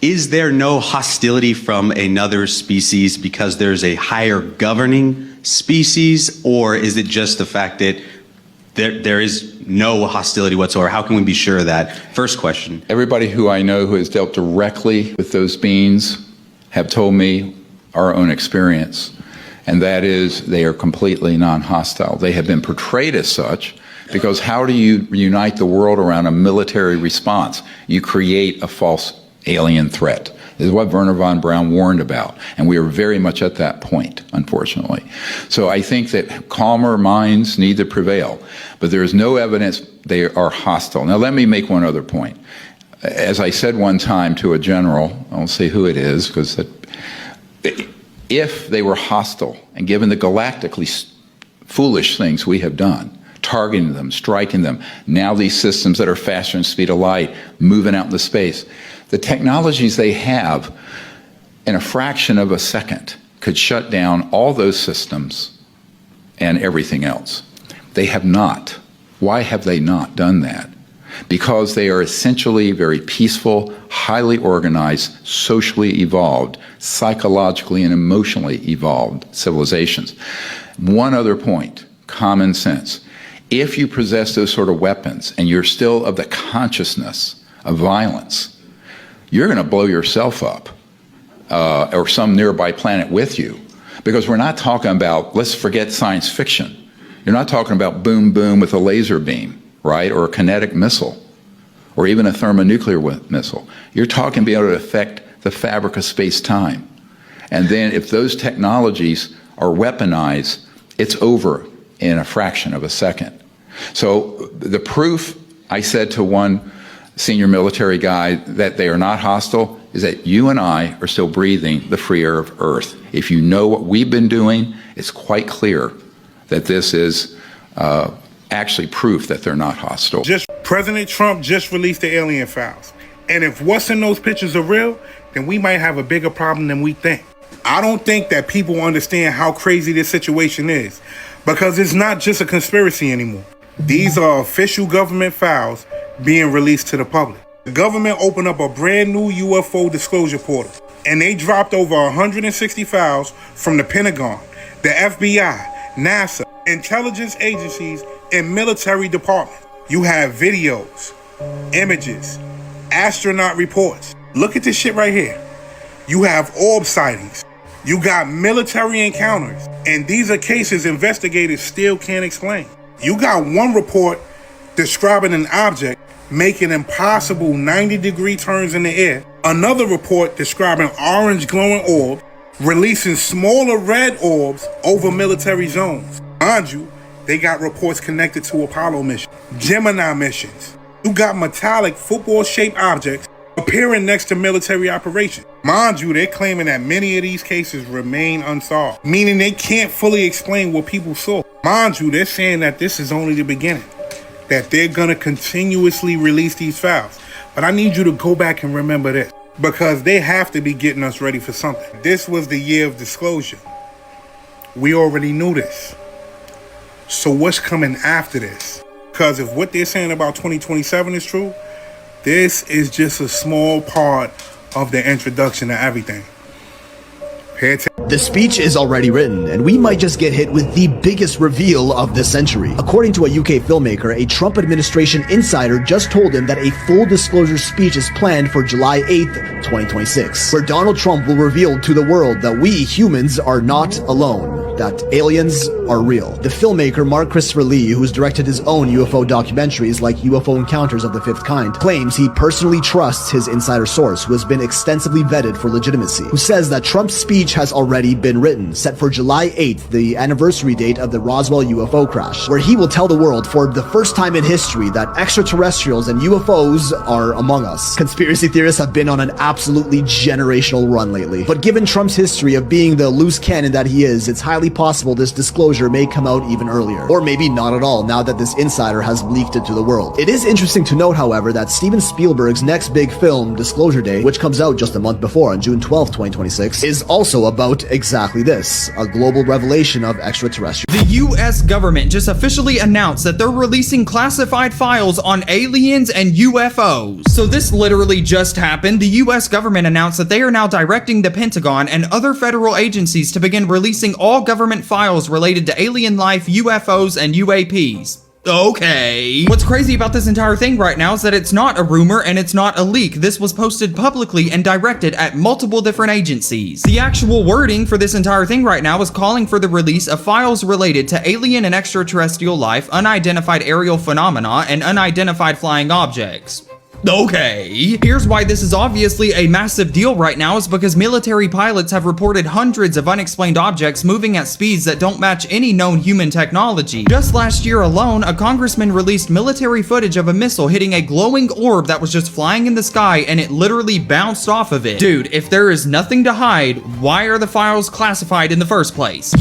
is there no hostility from another species because there's a higher governing species, or is it just the fact that there is no hostility whatsoever? How can we be sure of that? First question. Everybody who I know who has dealt directly with those beings have told me our own experience, and that is they are completely non-hostile. They have been portrayed as such because how do you unite the world around a military response? You create a false alien threat. This is what Wernher von Braun warned about, and we are very much at that point, unfortunately. So I think that calmer minds need to prevail, but there is no evidence they are hostile. Now let me make one other point. As I said one time to a general, I won't say who it is, because if they were hostile, and given the galactically foolish things we have done, targeting them, striking them, now these systems that are faster than the speed of light, moving out into space, the technologies they have in a fraction of a second could shut down all those systems and everything else. They have not. Why have they not done that? Because they are essentially very peaceful, highly organized, socially evolved, psychologically and emotionally evolved civilizations. One other point, common sense. If you possess those sort of weapons and you're still of the consciousness of violence, you're going to blow yourself up or some nearby planet with you. Because we're not talking about, let's forget science fiction. You're not talking about boom, boom with a laser beam, right? Or a kinetic missile, or even a thermonuclear missile. You're talking being able to affect the fabric of space-time. And then if those technologies are weaponized, it's over in a fraction of a second. So the proof, I said to one senior military guy, that they are not hostile is that you and I are still breathing the free air of Earth. If you know what we've been doing, it's quite clear that this is actually proof that they're not hostile. President Trump just released the alien files. And if what's in those pictures are real, then we might have a bigger problem than we think. I don't think that people understand how crazy this situation is, because it's not just a conspiracy anymore. These are official government files being released to the public. The government opened up a brand new UFO disclosure portal, and they dropped over 160 files from the Pentagon, the FBI, NASA, intelligence agencies, and military departments. You have videos, images, astronaut reports. Look at this shit right here. You have orb sightings. You got military encounters, and these are cases investigators still can't explain. You got one report describing an object making impossible 90-degree turns in the air. Another report describing orange glowing orbs releasing smaller red orbs over military zones. Mind you, they got reports connected to Apollo missions, Gemini missions. You got metallic football-shaped objects appearing next to military operations. Mind you, they're claiming that many of these cases remain unsolved, meaning they can't fully explain what people saw. Mind you, they're saying that this is only the beginning, that they're going to continuously release these files. But I need you to go back and remember this, because they have to be getting us ready for something. This was the year of disclosure. We already knew this. So what's coming after this? Because if what they're saying about 2027 is true, this is just a small part of the introduction to everything. The speech is already written, and we might just get hit with the biggest reveal of the century. According to a UK filmmaker, a Trump administration insider just told him that a full disclosure speech is planned for July 8th, 2026, where Donald Trump will reveal to the world that we humans are not alone, that aliens are real. The filmmaker Mark Christopher Lee, who's directed his own UFO documentaries like UFO Encounters of the Fifth Kind, claims he personally trusts his insider source, who has been extensively vetted for legitimacy, who says that Trump's speech has already been written, set for July 8th, the anniversary date of the Roswell UFO crash, where he will tell the world for the first time in history that extraterrestrials and UFOs are among us. Conspiracy theorists have been on an absolutely generational run lately, but given Trump's history of being the loose cannon that he is, it's highly highly possible this disclosure may come out even earlier. Or maybe not at all, now that this insider has leaked it to the world. It is interesting to note, however, that Steven Spielberg's next big film, Disclosure Day, which comes out just a month before on June 12, 2026, is also about exactly this, a global revelation of extraterrestrial. The US government just officially announced that they're releasing classified files on aliens and UFOs. So this literally just happened. The US government announced that they are now directing the Pentagon and other federal agencies to begin releasing all government files related to alien life, UFOs, and UAPs. Okay. What's crazy about this entire thing right now is that it's not a rumor and it's not a leak. This was posted publicly and directed at multiple different agencies. The actual wording for this entire thing right now is calling for the release of files related to alien and extraterrestrial life, unidentified aerial phenomena, and unidentified flying objects. Okay. Here's why this is obviously a massive deal right now, is because military pilots have reported hundreds of unexplained objects moving at speeds that don't match any known human technology. Just last year alone, a congressman released military footage of a missile hitting a glowing orb that was just flying in the sky and it literally bounced off of it. Dude, if there is nothing to hide, why are the files classified in the first place?